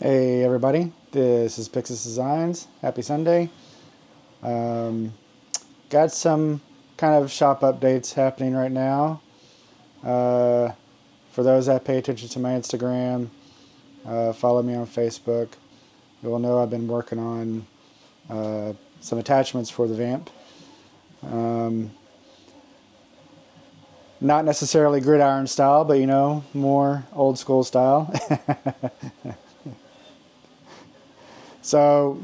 Hey everybody, this is Pixis Designs. Happy Sunday. Got some kind of shop updates happening right now. For those that pay attention to my Instagram, follow me on Facebook, you will know I've been working on some attachments for the Vamp. Not necessarily gridiron style, but you know, more old school style. So,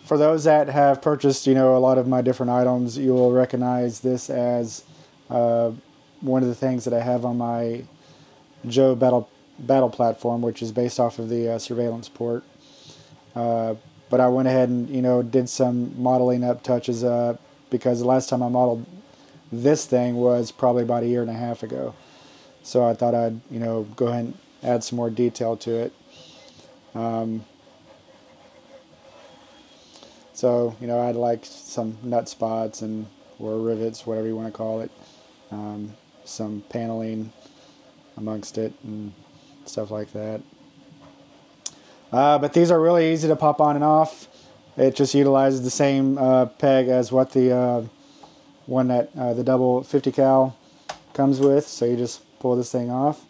for those that have purchased, you know, a lot of my different items, you will recognize this as one of the things that I have on my Joe battle platform, which is based off of the surveillance port. But I went ahead and, you know, did some modeling up touches because the last time I modeled this thing was probably about 1.5 years ago. So I thought I'd, you know, go ahead and add some more detail to it. So, you know, I had like some nut spots and or rivets, whatever you want to call it. Some paneling amongst it and stuff like that. But these are really easy to pop on and off. It just utilizes the same peg as what the one that the double 50 cal comes with. So you just pull this thing off.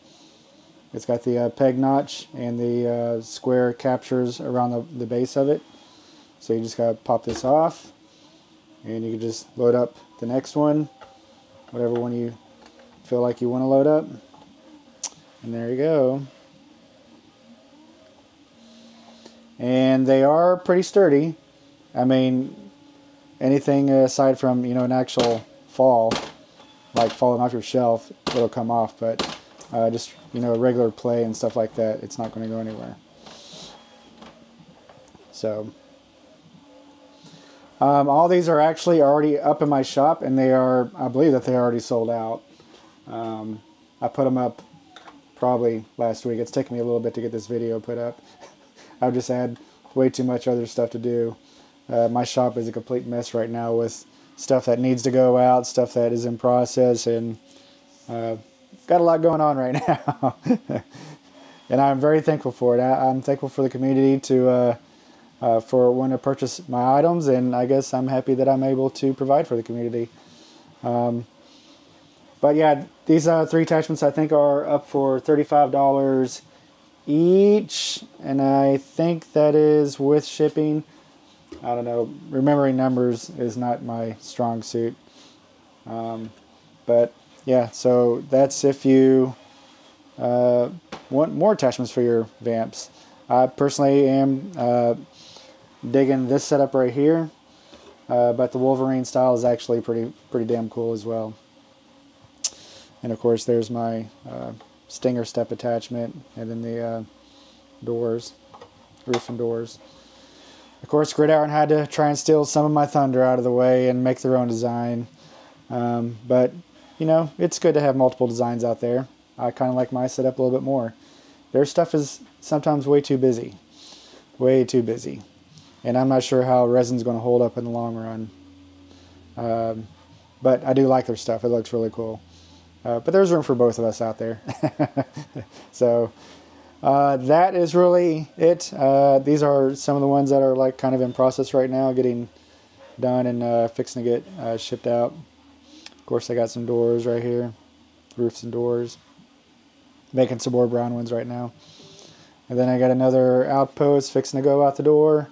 It's got the peg notch and the square captures around the base of it. So you just gotta pop this off, and you can just load up the next one, whatever one you feel like you want to load up. And there you go. And they are pretty sturdy. I mean, anything aside from, you know, an actual fall, like falling off your shelf, it'll come off. But just, you know, regular play and stuff like that, it's not going to go anywhere. So. All these are actually already up in my shop, and they are, I believe that they already sold out. I put them up probably last week. It's taken me a little bit to get this video put up. I've just had way too much other stuff to do. My shop is a complete mess right now with stuff that needs to go out, stuff that is in process, and got a lot going on right now. And I'm very thankful for it. I'm thankful for the community to for when to purchase my items, and I guess I'm happy that I'm able to provide for the community. But yeah, these 3 attachments I think are up for $35 each, and I think that is with shipping. I don't know, remembering numbers is not my strong suit. But yeah, so that's if you want more attachments for your Vamps. I personally am digging this setup right here, but the Wolverine style is actually pretty damn cool as well. And of course there's my Stinger step attachment, and then the doors, roof and doors. Of course Gridiron had to try and steal some of my thunder out of the way and make their own design, but you know, it's good to have multiple designs out there. I kind of like my setup a little bit more. Their stuff is sometimes way too busy. Way too busy. And I'm not sure how resin's going to hold up in the long run. But I do like their stuff. It looks really cool. But there's room for both of us out there. So that is really it. These are some of the ones that are like kind of in process right now, getting done and fixing to get shipped out. Of course, I got some doors right here. Roofs and doors. Making some more brown ones right now. And then I got another outpost fixing to go out the door.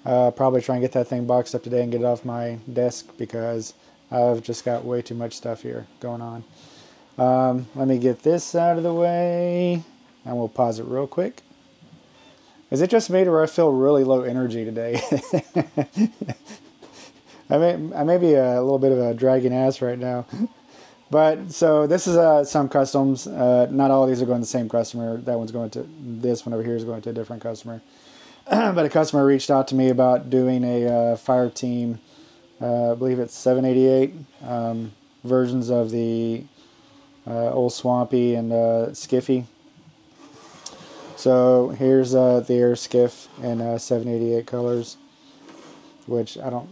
Probably try and get that thing boxed up today and get it off my desk because I've just got way too much stuff here going on. Let me get this out of the way, and we'll pause it real quick. Is it just me, or I feel really low energy today? I may be a little bit of a dragging ass right now. But, so this is some customs. Not all of these are going to the same customer. That one's going to, this one over here is going to a different customer. But a customer reached out to me about doing a Fireteam, I believe it's 788, versions of the old Swampy and Skiffy. So here's the AirSkiff in 788 colors, which I don't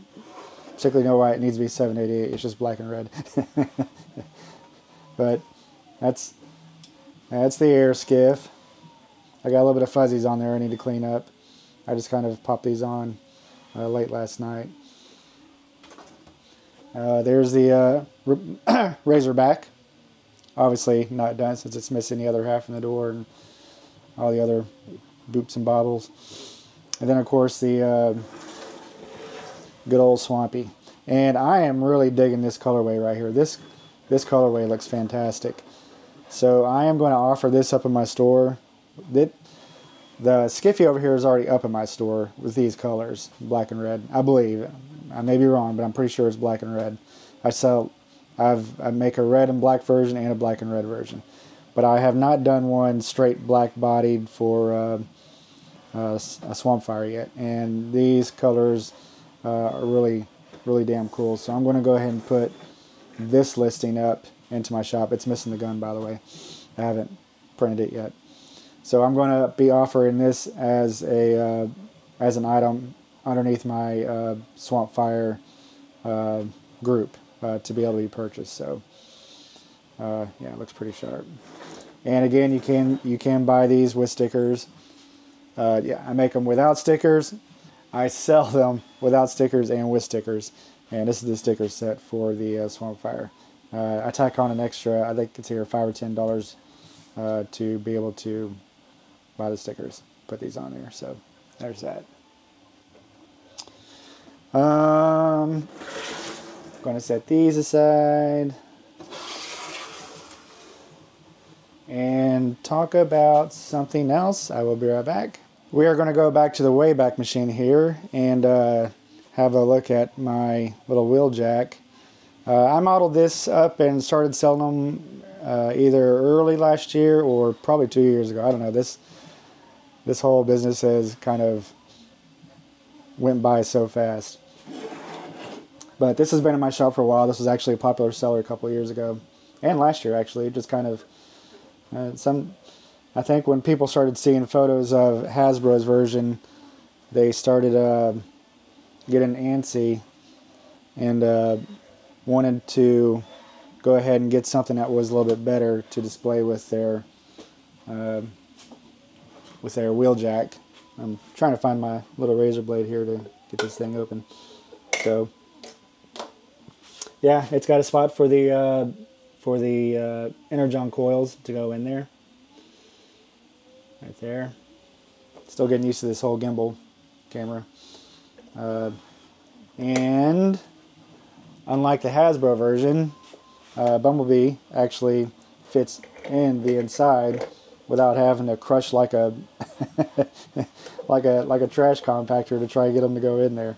particularly know why it needs to be 788. It's just black and red. But that's the AirSkiff. I got a little bit of fuzzies on there I need to clean up. I just kind of popped these on late last night. There's the Razorback. Obviously not done since it's missing the other half in the door and all the other boops and bobbles. And then of course the good old Swampy. And I am really digging this colorway right here. This colorway looks fantastic. So I am going to offer this up in my store. The Skiffy over here is already up in my store with these colors, black and red. I believe. I may be wrong, but I'm pretty sure it's black and red. I make a red and black version and a black and red version. But I have not done one straight black bodied for a Swampfire yet. And these colors are really damn cool. So I'm going to go ahead and put this listing up into my shop. It's missing the gun, by the way. I haven't printed it yet. So I'm going to be offering this as an item underneath my Swampfire group to be able to be purchased. So yeah, it looks pretty sharp. And again, you can buy these with stickers. Yeah, I make them without stickers. I sell them without stickers and with stickers. And this is the sticker set for the Swampfire. I tack on an extra, I think it's here $5 or $10 to be able to buy the stickers. Put these on there. So there's that. Going to set these aside and talk about something else. I will be right back. We are going to go back to the Wayback Machine here and have a look at my little wheel jack. I modeled this up and started selling them either early last year or probably 2 years ago. I don't know. This whole business has kind of went by so fast. But this has been in my shop for a while. This was actually a popular seller a couple of years ago. And last year, actually. Just kind of... I think when people started seeing photos of Hasbro's version, they started getting antsy and wanted to go ahead and get something that was a little bit better to display with their wheel jack. I'm trying to find my little razor blade here to get this thing open. So yeah, it's got a spot for the energon coils to go in there. Right there. Still getting used to this whole gimbal camera. And unlike the Hasbro version, Bumblebee actually fits in the inside without having to crush like a like a trash compactor to try to get them to go in there.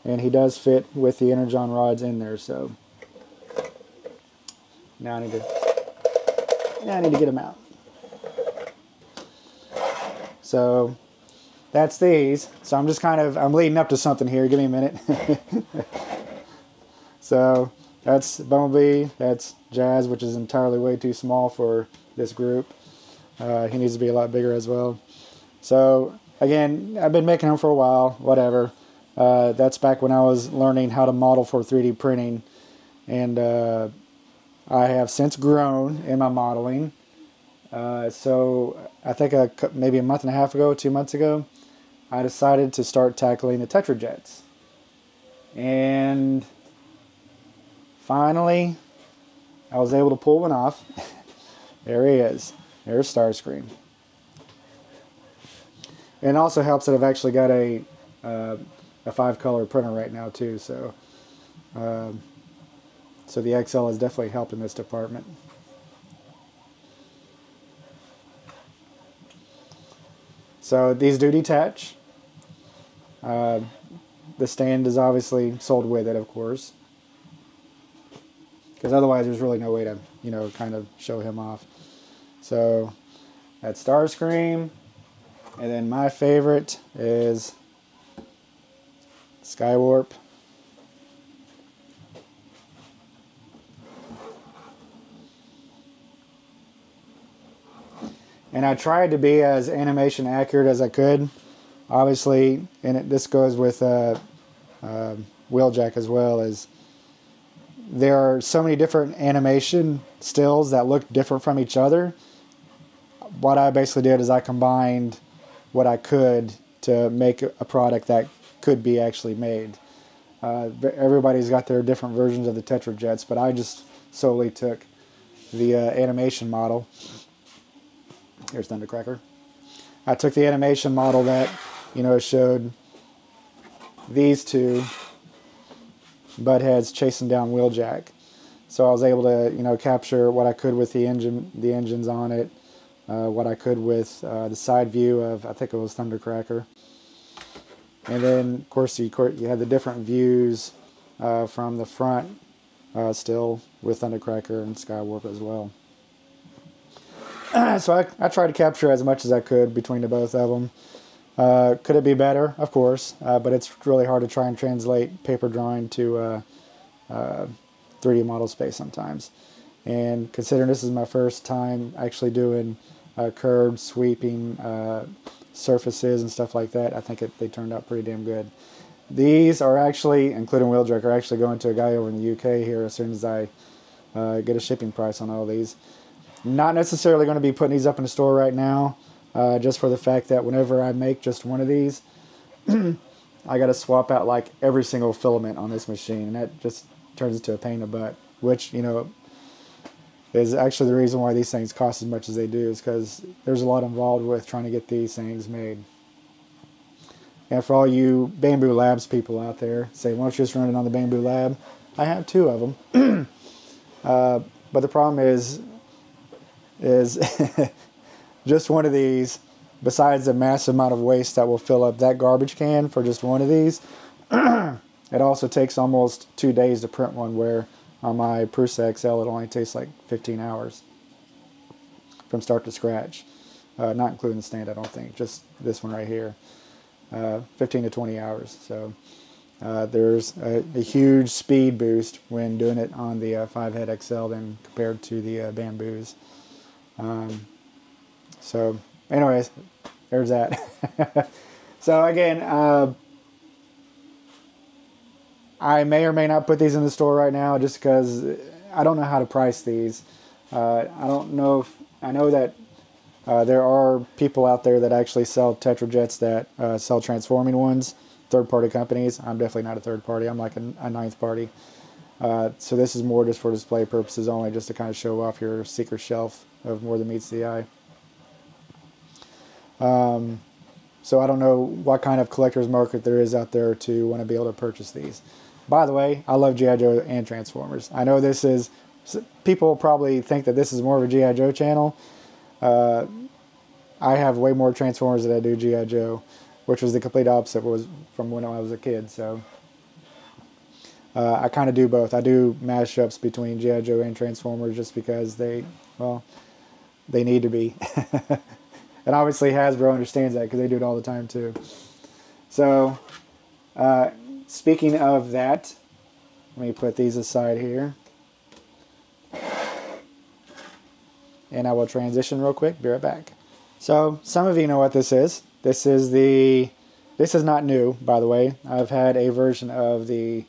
And he does fit with the energon rods in there. So now I need to get them out. So that's these. So I'm just I'm leading up to something here. Give me a minute. So that's Bumblebee. That's Jazz, which is entirely way too small for this group. He needs to be a lot bigger as well. So again, I've been making them for a while. Whatever. That's back when I was learning how to model for 3D printing, and I have since grown in my modeling. So I think maybe a month and a half ago, 2 months ago, I decided to start tackling the Tetra jets. And finally, I was able to pull one off. There he is. There's Starscream. And it also helps that I've actually got a 5-color printer right now too. So, so the XL has definitely helped in this department. So these do detach. The stand is obviously sold with it, of course, because otherwise there's really no way to, kind of show him off. So that's Starscream, and then my favorite is Skywarp. And I tried to be as animation accurate as I could, obviously, and this goes with Wheeljack as well, as there are so many different animation stills that look different from each other. what I basically did is I combined what I could to make a product that could be actually made. Everybody's got their different versions of the Tetra jets, but I just solely took the animation model. Here's Thundercracker. I took the animation model that, you know, showed these two butt heads chasing down Wheeljack. So I was able to, you know, capture what I could with the engines on it, what I could with the side view of, I think it was Thundercracker. And then, of course, you had the different views from the front, still with Thundercracker and Skywarp as well. So I tried to capture as much as I could between the both of them. Could it be better? Of course, but it's really hard to try and translate paper drawing to 3D model space sometimes. And considering this is my first time actually doing curved, sweeping surfaces and stuff like that, I think they turned out pretty damn good. These are actually, including Wheeljack, are actually going to a guy over in the UK here as soon as I get a shipping price on all these. Not necessarily going to be putting these up in the store right now, just for the fact that whenever I make just one of these, I got to swap out like every single filament on this machine, and that just turns into a pain in the butt, which, you know, is actually the reason why these things cost as much as they do, is because there's a lot involved with trying to get these things made. And for all you Bamboo Labs people out there, say, why don't you just run it on the Bamboo Lab? I have 2 of them. But the problem is just one of these, besides the massive amount of waste that will fill up that garbage can for just one of these, it also takes almost 2 days to print one, where on my Prusa XL it only takes like 15 hours from start to scratch. Not including the stand, I don't think, just this one right here. 15 to 20 hours. So there's a huge speed boost when doing it on the 5-head XL than compared to the Bamboos. So anyways, there's that. So again, I may or may not put these in the store right now just because I don't know how to price these. I don't know if, I know that there are people out there that actually sell Tetra jets that sell transforming ones, third-party companies. I'm definitely not a third party. I'm like a ninth party. So this is more just for display purposes only, just to kind of show off your secret shelf of more than meets the eye. So I don't know what kind of collector's market there is out there to want to be able to purchase these. By the way, I love G.I. Joe and Transformers. I know this is, people probably think that this is more of a G.I. Joe channel. I have way more Transformers than I do G.I. Joe, which was the complete opposite was from when I was a kid. So I kind of do both. I do mashups between G.I. Joe and Transformers just because they need to be. And obviously Hasbro understands that because they do it all the time too. So speaking of that, let me put these aside here. And I will transition real quick. Be right back. So some of you know what this is. This is not new, by the way. I've had a version of the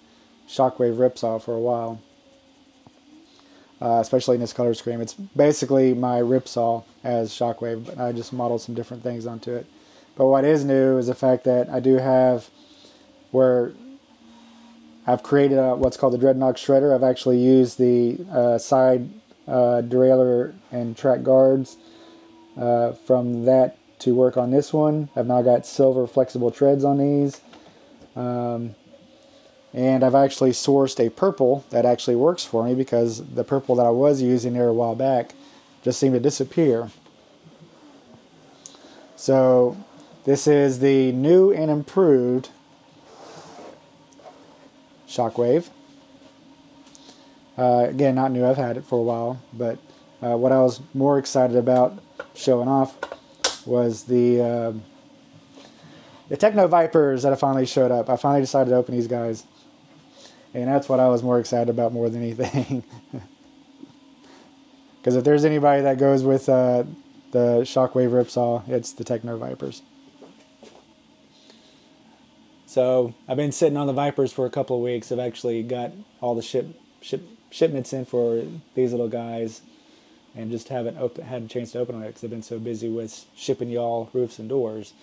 Shockwave Ripsaw for a while. Especially in this color scheme. It's basically my Ripsaw as Shockwave, but I just modeled some different things onto it. But what is new is the fact that I do have where I've created what's called the Dreadnought Shredder. I've actually used the side derailleur and track guards from that to work on this one. I've now got silver flexible treads on these. And I've actually sourced a purple that actually works for me because the purple that I was using there a while back just seemed to disappear. So this is the new and improved Shockwave. Again, not new, I've had it for a while, but what I was more excited about showing off was the Techno Vipers that I finally showed up. I finally decided to open these guys. And that's what I was more excited about more than anything. Because if there's anybody that goes with the Shockwave Ripsaw, it's the Techno Vipers. So I've been sitting on the Vipers for a couple of weeks. I've actually got all the shipments in for these little guys. and just haven't had a chance to open it because I've been so busy with shipping y'all roofs and doors.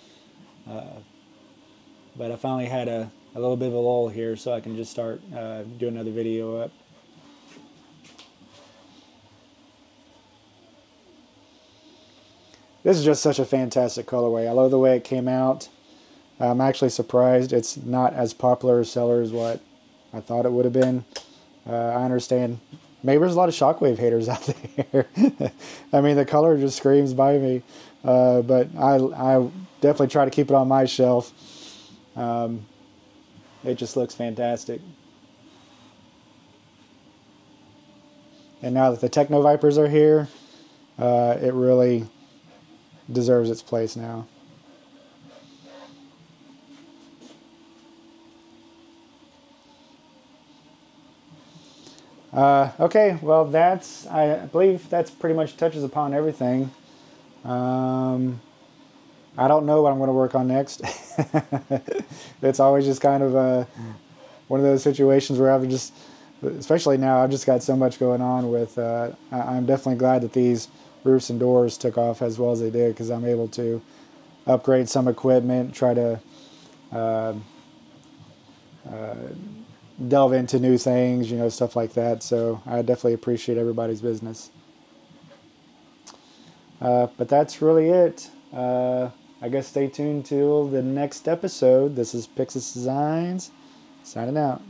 But I finally had a little bit of a lull here, so I can just start doing another video up. This is just such a fantastic colorway. I love the way it came out. I'm actually surprised it's not as popular a seller as what I thought it would have been. I understand. Maybe there's a lot of Shockwave haters out there. I mean, the color just screams by me. But I definitely try to keep it on my shelf. It just looks fantastic. And now that the Techno Vipers are here, it really deserves its place now. Okay, well I believe that's pretty much touches upon everything. I don't know what I'm going to work on next. It's always just kind of one of those situations where I've just, especially now, I've just got so much going on with, I'm definitely glad that these roofs and doors took off as well as they did, because I'm able to upgrade some equipment, try to delve into new things, you know, stuff like that. So I definitely appreciate everybody's business. But that's really it. I guess stay tuned till the next episode. This is Pixis Designs, signing out.